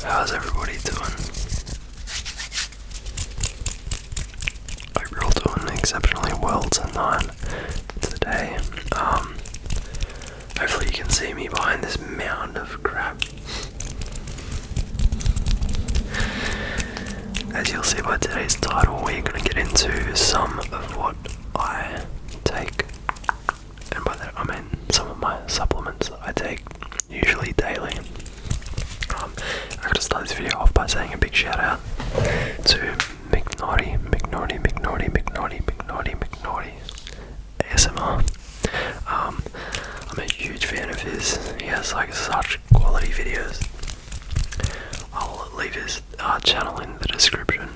How's everybody doing? I hope you're all doing exceptionally well tonight, today. Hopefully you can see me behind this mound of crap. As you'll see by today's title, we're going to get into some of what I take, and by that I mean some of my supplements that I take, usually daily. I'm going to start this video off by saying a big shout out to McNaughty ASMR. I'm a huge fan of his. He has like such quality videos. I'll leave his channel in the description,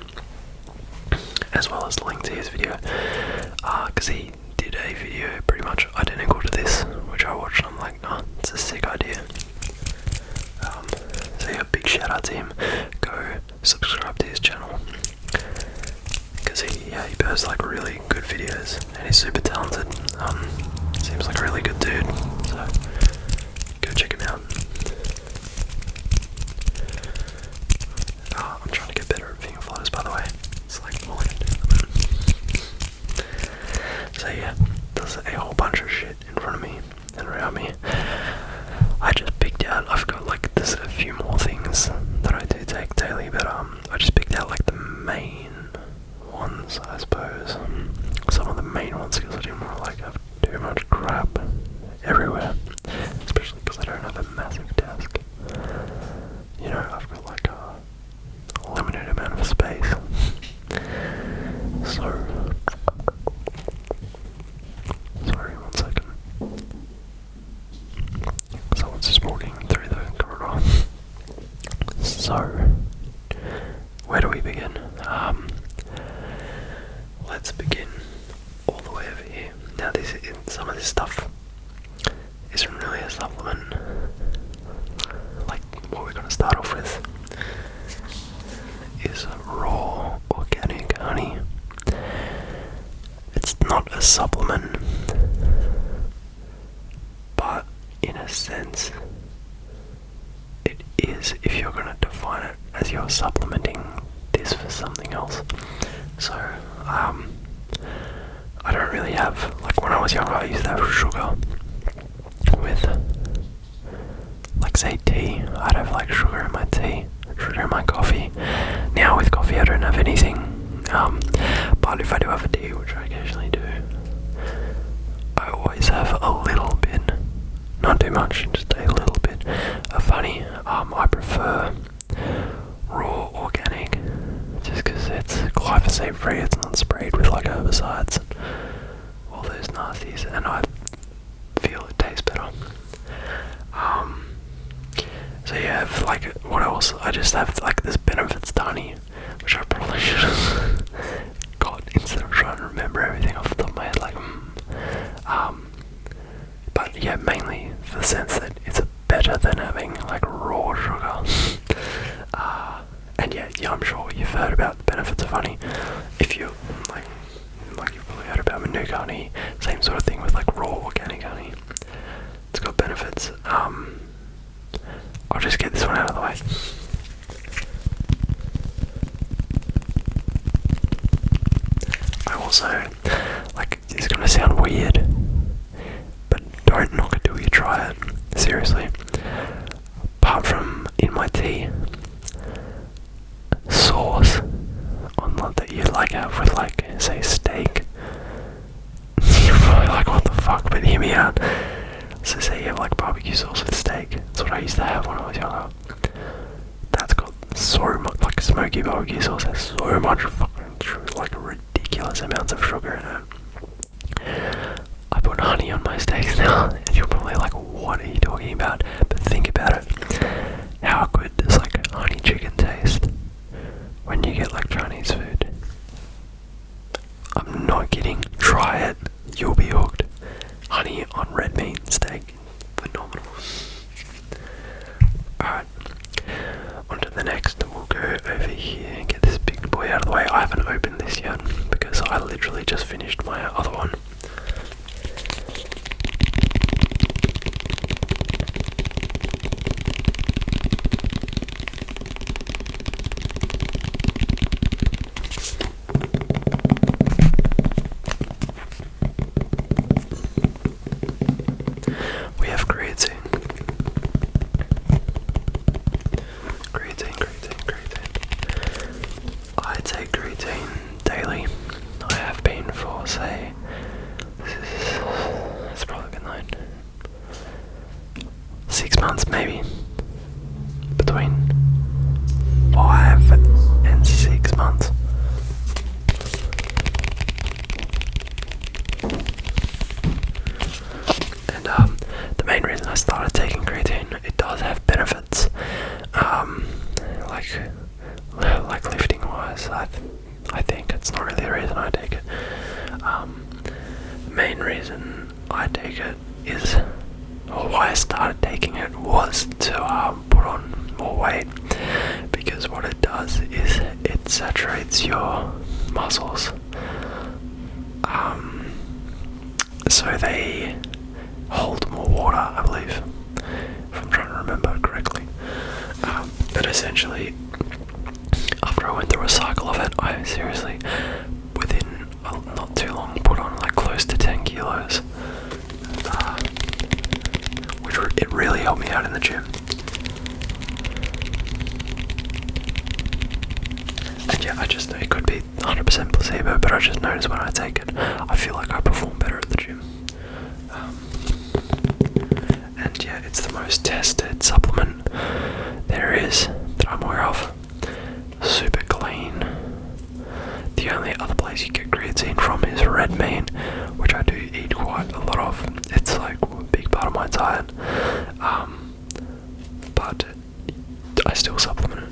as well as the link to his video, because he did a video pretty much identical to this, which I watched and I'm like, nah, it's a sick idea. So yeah, big shout out to him. Go subscribe to his channel, because he posts like really good videos and he's super talented. Seems like a really good dude, so go check him out. I'm trying to get better at finger flows, by the way. It's like all I can do. So yeah, there's a whole bunch of shit in front of me and around me. I just picked out, I've got like, there's a few more things that I do take daily, but I just picked out like the main ones, I suppose. Some of the main ones, because I didn't want to like have too much crap everywhere, especially because I don't have a massive desk. You know, I've got like a limited amount of space. So, sorry, 1 second. Someone's just walking through the corridor. So, where do we begin? Let's begin all the way over here. Now, some of this stuff isn't really a supplement. Like, what we're going to start off with is raw organic honey. It's not a supplement, but in a sense it is, if you're going to define it as you're supplementing this for something else. So I don't really have, like when I was younger I used to have sugar with, like say tea. I'd have like sugar in my tea, sugar in my coffee. Now with coffee I don't have anything, but if I do have a tea, which I occasionally do, I always have a little bit, not too much, just a little bit of honey. I prefer raw organic, just because it's glyphosate free, it's not sprayed with like herbicides and all those nasties, and I feel it tastes better. So yeah, like what else? I just have like this benefits to honey, which I probably should have got instead of trying to remember everything off the top of my head. Like, but yeah, mainly for the sense that it's better than having like raw sugar. And yeah, I'm sure you've heard about the benefits of honey. If you like you've probably heard about Manuka honey, same sort of thing with like raw organic honey. It's got benefits. I'll just get this one out of the way. I also, like, it's gonna sound weird, but don't knock it till you try it. Seriously. Apart from in my tea, sauce on that you like have with like, say, steak. You're probably like, what the fuck, but hear me out. So say you have like barbecue sauce with steak. That's what I used to have when I was younger. That's got so much, like smoky barbecue sauce has so much fucking, like ridiculous amounts of sugar in it. I put honey on my steaks now, and you're probably like, what are you talking about? But think about it. How good does like honey chicken taste when you get like Chinese food? I'm not kidding. Try it. You'll be hooked. Honey on red meat steak. Phenomenal. Alright. On to the next. We'll go over here and get this big boy out of the way. I haven't opened this yet because I literally just finished my other one. months, maybe between 5 and 6 months. And the main reason I started taking creatine, it does have benefits, like lifting wise. I think it's not really the reason I take it. The main reason I take it is, or why I started taking it, was to put on more weight, because what it does is it saturates your muscles, so they hold more water, I believe, if I'm trying to remember correctly. But essentially, after I went through a cycle of it, I seriously, within not too long, put on like close to 10 kilos, which it really helped me out in the gym. And yeah, I just know it could be 100% placebo, but I just noticed when I take it, I feel like I perform better at the gym. And yeah, it's the most tested supplement there is that I'm aware of. Super clean. The only other place you get creatine from is red meat, which I do eat quite a lot of. It's like a big part of my diet, but I still supplement it.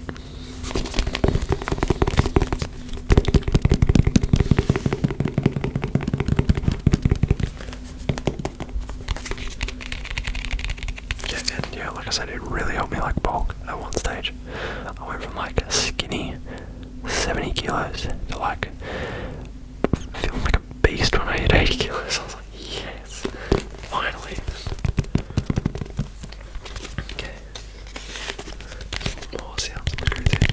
Yeah, like I said, it really helped me like bulk at one stage. I went from like a skinny 70 kilos to like feeling like a beast when I hit 80 kilos. I was like, yes, finally. Okay. More sounds of creatine.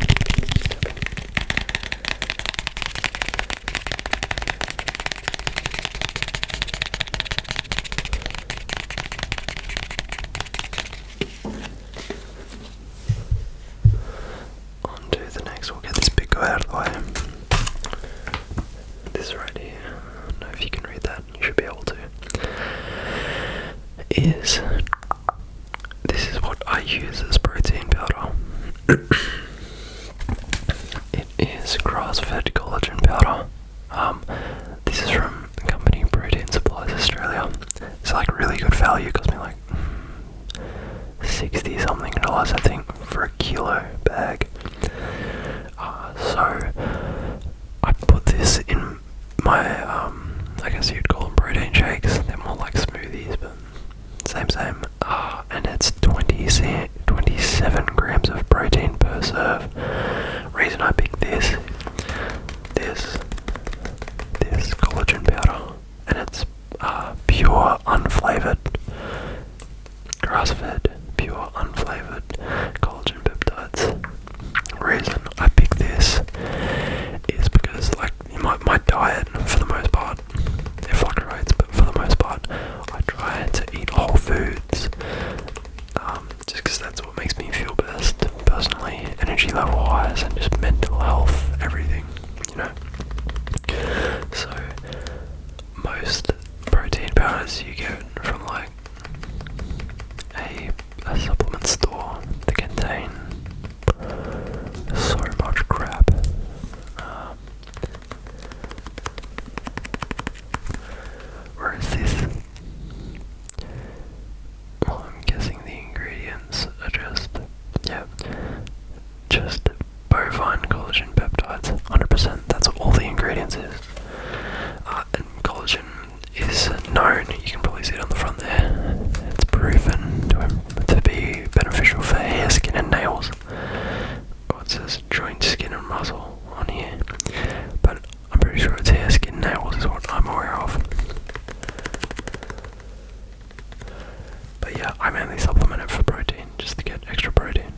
On to the next, we'll get this big guy out of the way. This right here, I don't know if you can read that, you should be able to. This is what I use as protein powder. It is grass-fed collagen powder. This is from the company Protein Supplies Australia. It's like really good value, cost me like $60 something, I think, for a kilo bag. So I put this in my, I guess you'd call them protein shakes. They're more like smoothies, but same. And it's 27 grams of protein per serve. Reason I picked this collagen powder, and it's pure unflavored, grass-fed, pure unflavored collagen peptides. Reason I picked this is because, like, my diet, for the most part, it fluctuates, but for the most part, I try to eat whole foods, just because that's what makes me feel best, personally, energy level wise, and just mental health, everything, you know. So most protein powders you get from like a supplement store, they contain so much crap. Whereas this, well, I'm guessing the ingredients are just bovine collagen peptides, 100%, that's all the ingredients is. And collagen is known, you can probably see it on the front there, it's proven to be beneficial for hair, skin and nails. Oh, it says joint, skin and muscle on here, but I'm pretty sure it's hair, skin, nails is what I'm aware of. But yeah, I mainly supplement it for protein, just to get extra protein.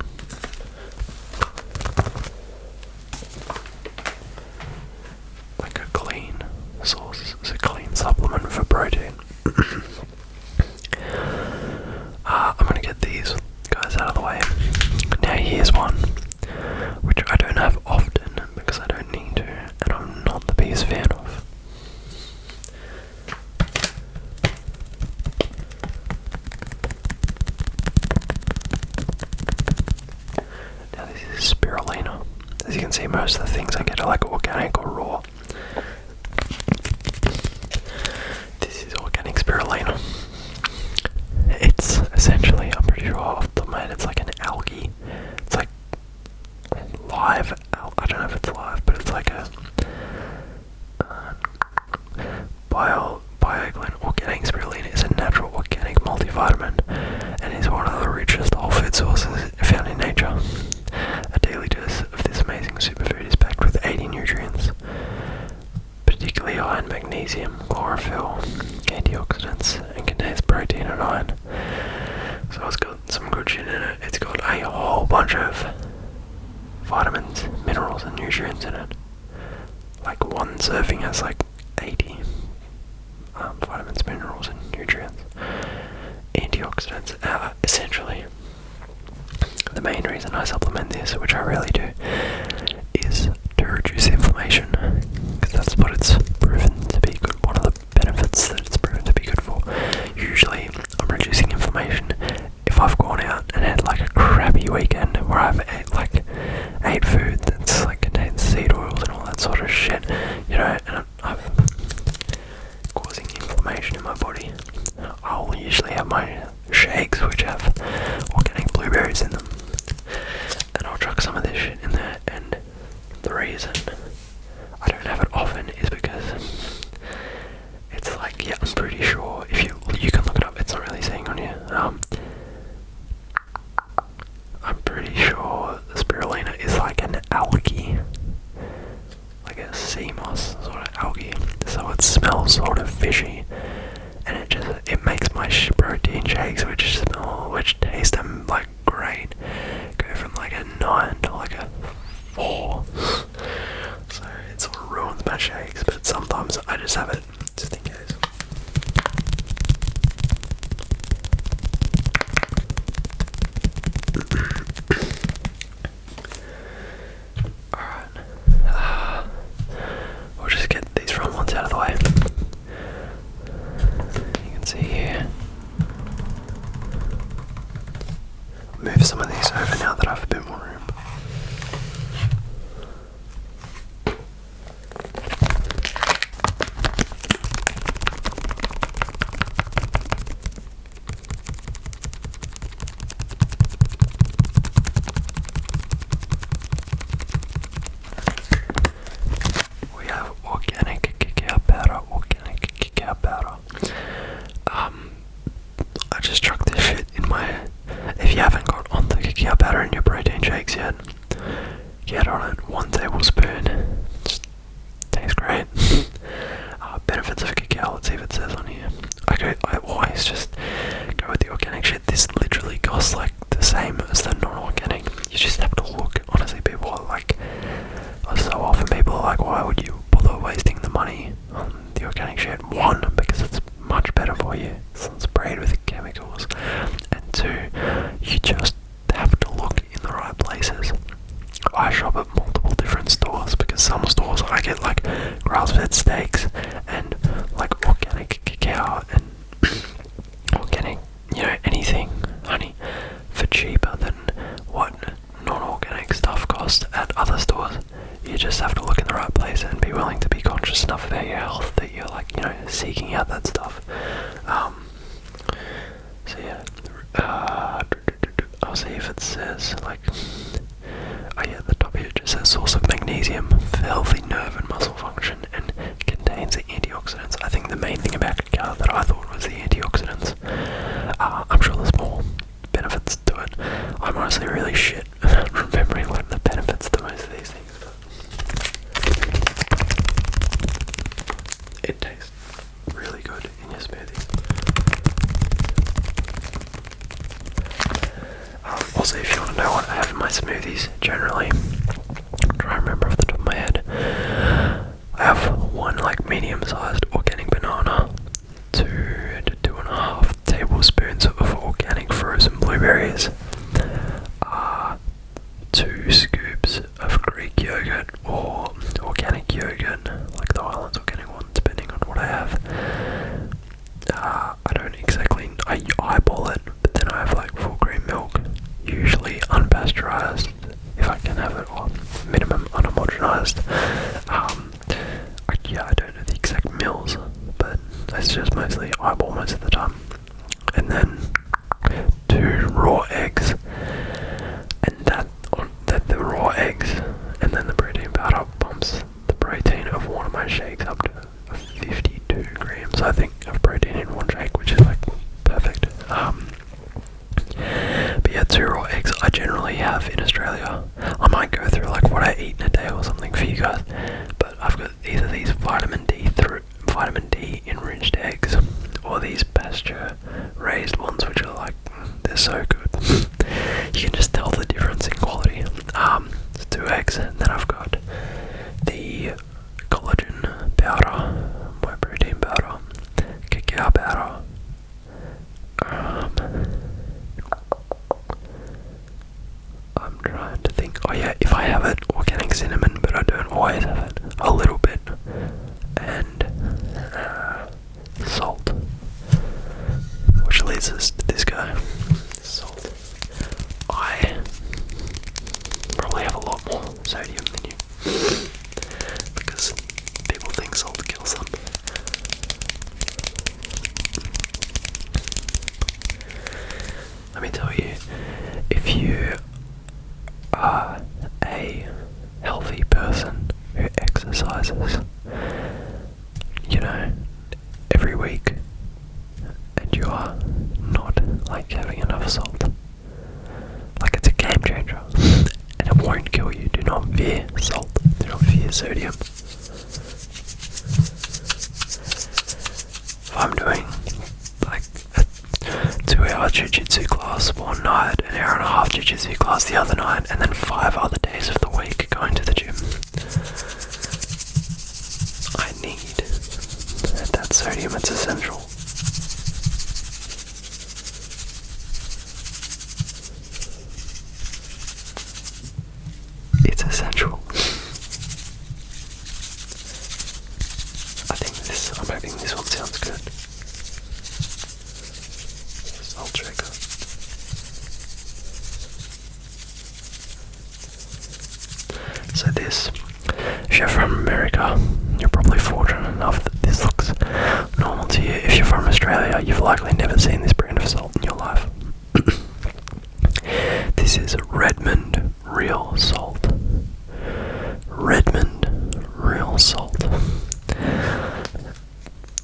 Like a clean source, it's a clean supplement for protein. I'm gonna get these guys out of the way. Now here's one, which I don't have often because I don't need to, and I'm not the biggest fan of. As you can see, most of the things I get are like organic or raw. This is organic spirulina. It's essentially, I'm pretty sure off the top of my head, it's like an algae. It's like live, I don't know if it's live, but it's like a bioglin. Organic spirulina is a natural organic multivitamin and is one of the richest whole food sources found in nature. A daily dose of this amazing superfood is packed with 80 nutrients, particularly high in magnesium, chlorophyll, antioxidants, and contains protein and iron. So it's got some good shit in it. It's got a whole bunch of vitamins, minerals, and nutrients in it. Like one serving has like 80 vitamins, minerals, and nutrients. Antioxidants. Essentially, the main reason I supplement this, which I rarely do, is to reduce inflammation, because that's what it's proven to be good. One of the benefits that it's proven to be good for. Usually, I'm reducing inflammation if I've gone out and had like a crappy weekend where I've ate food that's like contains seed oils and all that sort of shit, you know, and I'm causing inflammation in my body. I'll usually have my shakes which have organic blueberries in them, and I'll chuck some of this shit in there. And the reason I don't have it often is because it's like, yeah, I'm pretty sure if you can look it up, it's not really saying on here. I'm pretty sure the spirulina is like an algae, like a sea moss sort of algae, so it smells sort of fishy, and it makes my protein shakes, which taste them like great, go from like a 9 to like a 4. So it sort of ruins my shakes, but sometimes I just have it just in case. Alright, we'll just get these front ones out of the way. You can see here. Move some of these over now that I have a bit more room. We have organic cacao powder, I just chucked this shit in my. If you haven't got on the cacao powder in your protein shakes yet, get on it. 1 tablespoon. Just tastes great. Benefits of cacao. Let's see if it says on here. I always just go with the organic shit. This literally costs like the same as the non-organic. You just have to look. Honestly, people are like, so often people are like, why would you bother wasting the money on the organic shit? 1, because it's much better for you. It's not sprayed with chemicals. And 2, you just have to look in the right places. I shop at multiple different stores, because some stores I get like grass-fed steaks and like organic cacao and organic, you know, anything, honey, for cheaper than what non-organic stuff costs at other stores. You just have to look in the right place and be willing to be conscious enough about your health that you're like, you know, seeking out that stuff. So yeah, I'll see if it says like, oh yeah, the top here just says source of magnesium for healthy nerve and muscle function, and contains the antioxidants. I think the main thing about cacao that I thought was the antioxidants. I'm sure there's more benefits to it. I'm honestly really shit at remembering like the benefits to most of these things, but it tastes really good in your smoothies. Also, if you want to know what I have in my smoothies, generally, I'm trying to remember off the top of my head, I have 1 like medium-sized organic banana, 2 to 2.5 tablespoons of organic frozen blueberries, 2 scoops of Greek yogurt or organic yogurt, like the Islands organic one, depending on what I have. I don't exactly, I eyeball it, but then I have like full cream milk, usually unpasteurized if I can have it, or minimum my shakes up to 52 grams, I think, of protein in one shake, which is like perfect. But yeah, 2 raw eggs I generally have in Australia. I might go through like what I eat in a day or something for you guys, but I've got either these vitamin D enriched eggs, or these pasture raised ones, which are like, they're so good. You can just tell the difference in quality. It's 2 eggs, and then I've got the collagen powder, my protein powder, cacao powder. I'm trying to think. Oh yeah, if I have it, organic cinnamon, but I don't always have it. A little bit, and salt, which leads us to this guy. Salt. I probably have a lot more sodium than you, because people think salt kills them. Let me tell you, if you are a healthy person who exercises, you know, every week, and you are not like having enough salt, like, it's a game changer, and it won't kill you. Do not fear salt. Do not fear sodium. If I'm doing like a 2-hour jiu-jitsu class one night, an hour and a half jiu-jitsu class the other night, and then 5 other days of the week going to the gym, I need that sodium. It's essential. It's essential. I'm hoping this one sounds good. Salt shaker. So this, if you're from America, you're probably fortunate enough that this looks normal to you. If you're from Australia, you've likely never seen this brand of salt in your life. This is Redmond Real Salt. Redmond Real Salt.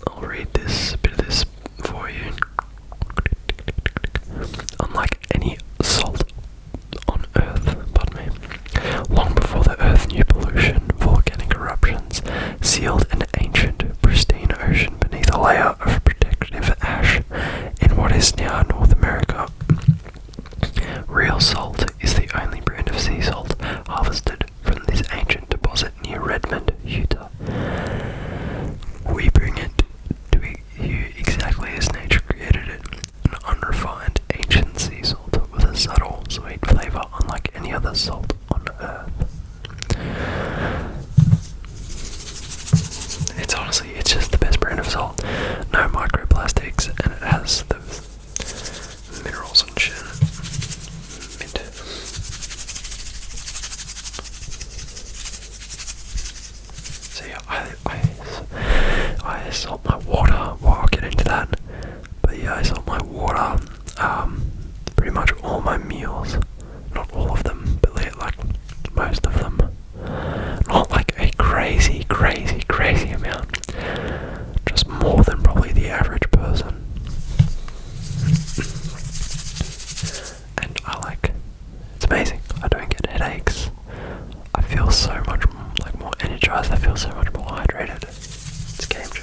I'll read this, a bit of this for you. Unlike any salt on Earth, long before the Earth knew pollution, volcanic eruptions sealed an ancient, pristine ocean beneath a layer of protective ash in what is now North America. Real Salt is the only brand of sea salt harvested from this ancient deposit near Redmond, Utah. We bring it to you exactly as nature created it, an unrefined ancient sea salt with a subtle, sweet flavor unlike any other salt on Earth. It's just the best brand of salt. No microplastics, and it has the minerals and shit. Mint. So yeah, I salt my water. Well, I'll get into that. But yeah, I salt my water. Pretty much all my meals. Not all of them, but like most of them. Not like a crazy amount. Just more than probably the average person. And it's amazing. I don't get headaches. I feel so much more energized. I feel so much more hydrated. It's a game changer.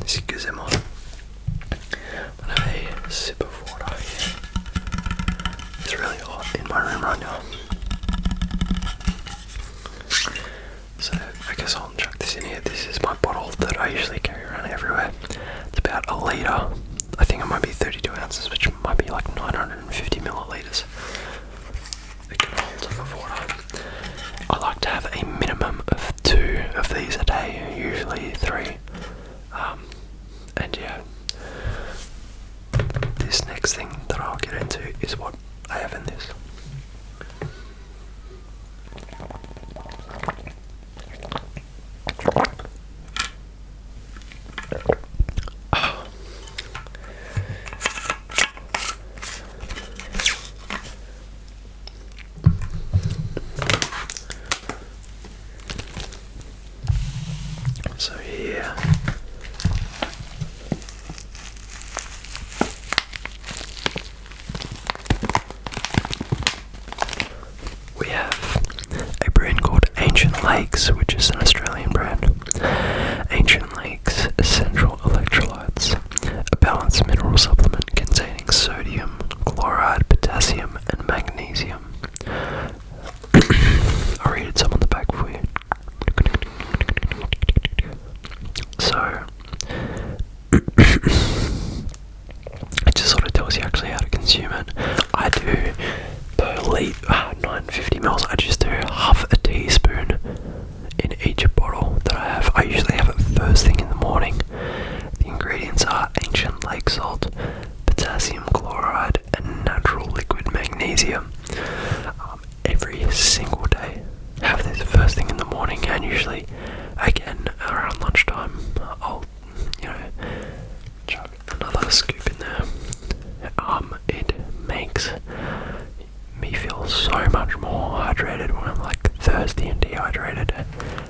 Excusez-moi. I'm gonna have a sip of water here. It's really hot in my room right now. So I guess I'll chuck this in here. This is my bottle that I usually carry around everywhere. It's about a litre. I think it might be 32 ounces, which might be like 950 millilitres. It can hold of water. I like to have a minimum of 2 of these a day, usually 3. And yeah, this next thing that I'll get into is what I have in this. lake salt, potassium chloride, and natural liquid magnesium. Every single day. Have this first thing in the morning, and usually, again, around lunchtime, I'll, chuck another scoop in there. It makes me feel so much more hydrated when I'm like thirsty and dehydrated.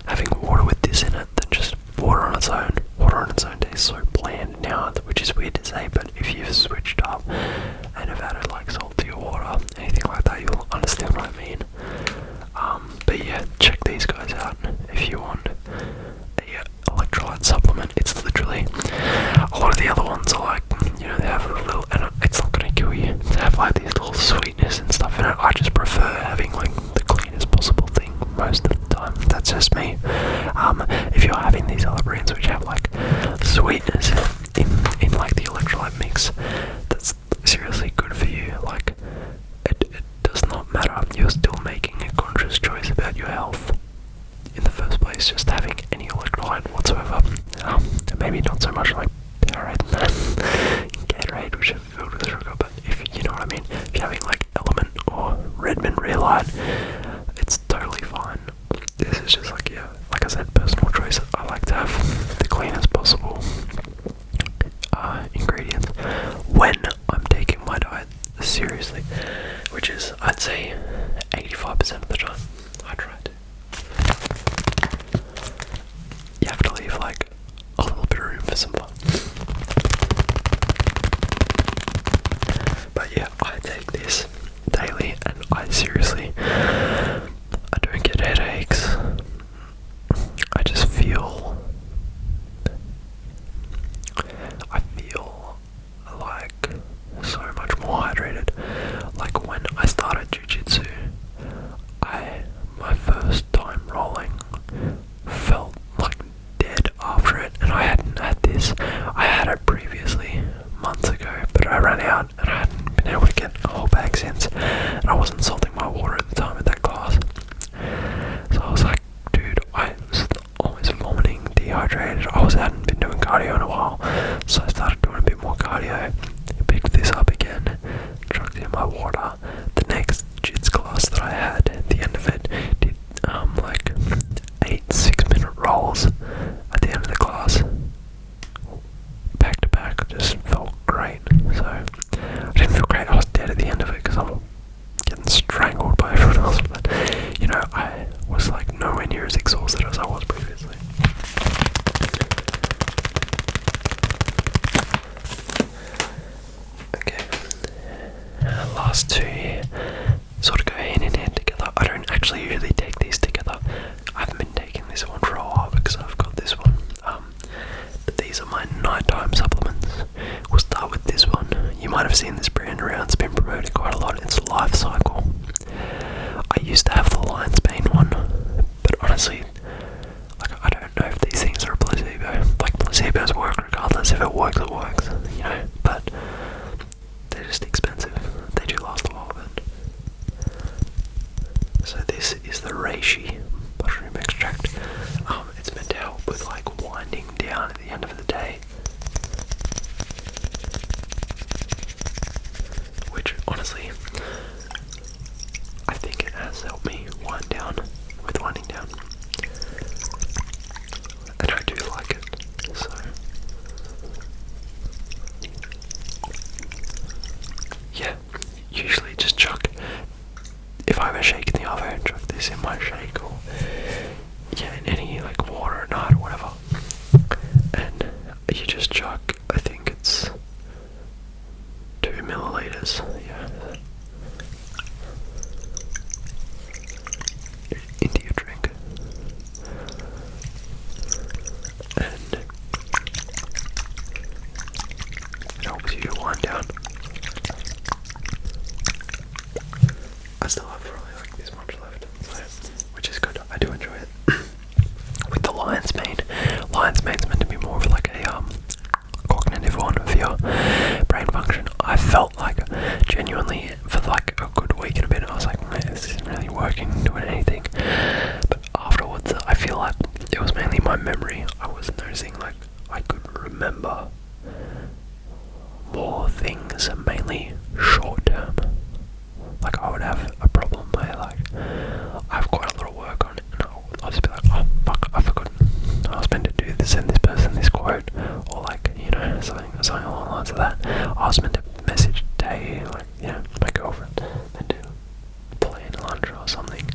Having water with this in it than just water on its own. Water on its own tastes so bland now, which is weird to say, but if you've switched up and have added like salt to your water, anything like that, you'll understand what I mean. But yeah, check these guys out if you want a electrolyte supplement. It's literally, a lot of the other ones are like, they have a little, and it's not gonna kill you to have like these little sweetness and stuff in it. I just prefer having like the cleanest possible thing most of the time. That's just me. If you're having these other brands which have like sweetness in like the electrolyte mix, that's seriously good for you. Like it does not matter. You're still making a conscious choice about your health in the first place. Just having any electrolyte whatsoever. Maybe not so much like Gatorade, which are filled with sugar, but if you know what I mean, if you're having like Element or Redmond Realite, it's totally fine. This is just like, like I said, personal choice. I like to have the cleanest possible ingredients when I'm taking my diet seriously, which is, I'd say, 85% of the time. I try to. You have to leave like a little bit of room for some fun. But yeah, I take this daily, and I seriously, I don't get headaches. I just feel like so much more hydrated. Like when I started jiu-jitsu, my first time rolling felt like dead after it, and I hadn't had this. I had it previously months ago, but I ran out and I hadn't been able to get a whole bag since, and I wasn't salting my water at the time at that class. So I was like, dude, I was always vomiting, dehydrated. I hadn't been doing cardio in a while, so I started doing a bit more cardio. Picked this up again, chucked it in my water. The next jits class that I had, at the end of it, did like 8 6-minute rolls at the end of the class, back to back. Just felt great. So I didn't feel great. I was dead at the end of it because I'm getting strangled by everyone else, but I was like nowhere near as exhausted as I was previously. Okay, last two here sort of go hand in hand together. I don't actually usually take these together. I haven't been taking this one for a while because I've got this one. But these are my nighttime supplements. We'll start with this one. You might have seen this brand around. It's been promoted quite a lot. It's Life Cycle. I used to have the Lion's Mane one, but honestly, like, I don't know if these things are a placebo. Like, placebos work regardless. If it works, it works, but they're just expensive. They do last a while, but so this is the reishi mushroom extract. It's meant to help with like winding down at the end of the day, which honestly, I think it has helped me wind down with winding down, and I do like it. So yeah, usually just chuck, if I have a shake in the oven, chuck this in my shake, or in any like water at night or whatever, and you just chuck, I think it's 2 milliliters, into your drink, and it helps you wind down. I still have probably like this much left, so, which is good. I do enjoy it. With the Lion's Mane's meant to be more of like a cognitive one for your brain function. I felt like genuinely for like a good week and a bit, I was like, man, this isn't really working, doing anything. But afterwards, I feel like it was mainly my memory. I was noticing like I could remember more things, mainly short term. Like I would have a problem where like I have quite a lot of work on it, and I'll just be like, oh fuck, I forgot. I was meant to do this, send this person this quote, or like, you know, something along the lines of that. I was meant to message Tay, like, you know, my girlfriend, meant to plan lunch or something,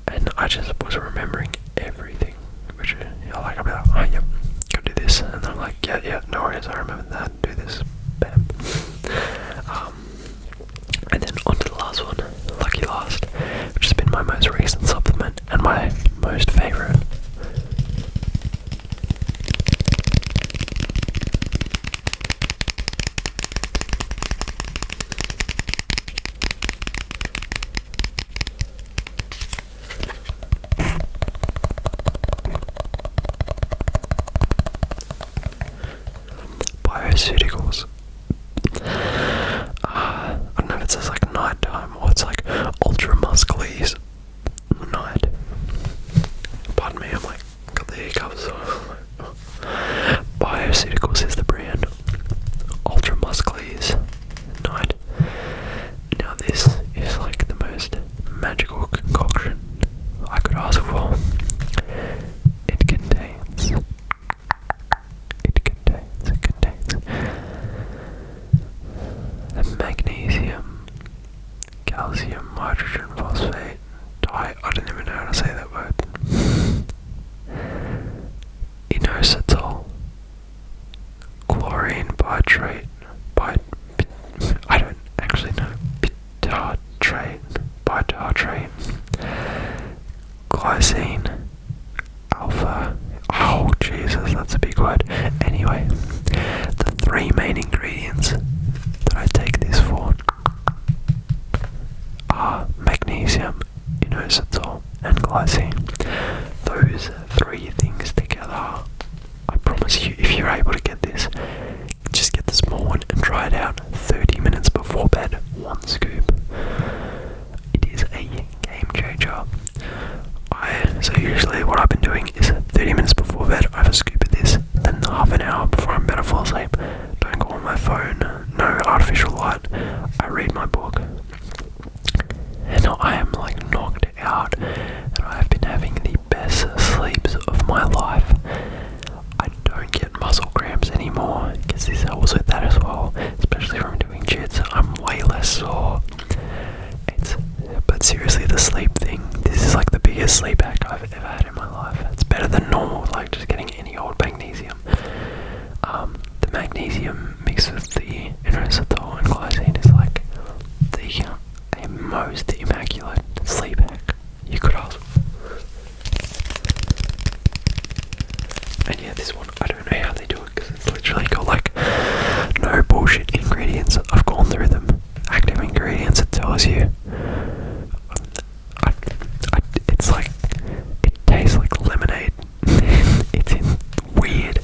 and I just was remembering everything, which, you know, like I'll be like, oh yep, go do this, and I'm like, yeah, no worries, I remember that, do this, bam. And then on to the last one, Lucky Last, which has been my most recent supplement and my most favourite. Bioceuticals. I don't know if it says like nighttime or it's like ultra muscles night. Pardon me, I'm like got the hiccups. Bioceuticals is the brand. Ultra muscles night. Now this is like the most magical concoction I could ask for. It contains magnesium, calcium, hydrogen phosphate, I don't even know how to say that word, inositol, chlorine bitartrate, I don't actually know, bitartrate, glycine, alpha, oh Jesus, that's a big word. Anyway, the three main ingredients that I take this for are magnesium, inositol, and glycine. Those three things together, I promise you, if you're able to get this, just get the small one and try it out 30 minutes before bed, one scoop. It is a game changer. So usually what I've been doing is 30 minutes before bed I have a scoop of this, then half an hour before I'm about to fall asleep, don't go on my phone, no artificial light, I read my book, and I am like knocked out, and I have been having the best sleeps of my life. I don't get muscle cramps anymore, because this helps with that as well, especially from doing jits. I'm way less sore. But seriously, the sleep thing, this is like the biggest sleep hack I've ever had in my life. It's better than normal, like just getting any old magnesium. The magnesium mixed with the inositol and glycine is like the most immaculate sleep hack you could ask for. And yeah, this one, I don't know how they do it, because it's literally got like no bullshit ingredients. I've gone through them. Active ingredients, it tells you. It's like, it tastes like lemonade. It's weird.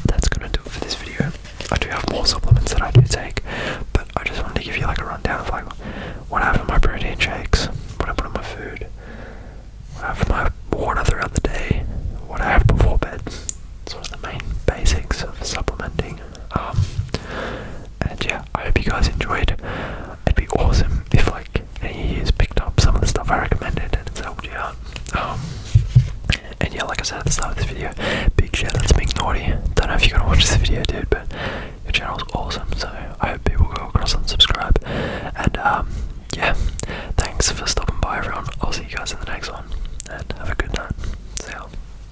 That's gonna do it for this video. I do have more supplements that I do take, but I just wanted to give you like a rundown of like what I have in my protein shakes, what I put in my food, what I have in my water throughout the day, what I have before bed. Sort of the main basics of supplementing. And yeah, I hope you guys enjoyed. It'd be awesome if like any of you picked up some of the stuff I recommended and it's helped you out. And yeah, like I said at the start of this video, big shout out to Big Naughty. Don't know if you're gonna watch this video, dude, but your channel's awesome, so I hope people go across and subscribe. And yeah, thanks for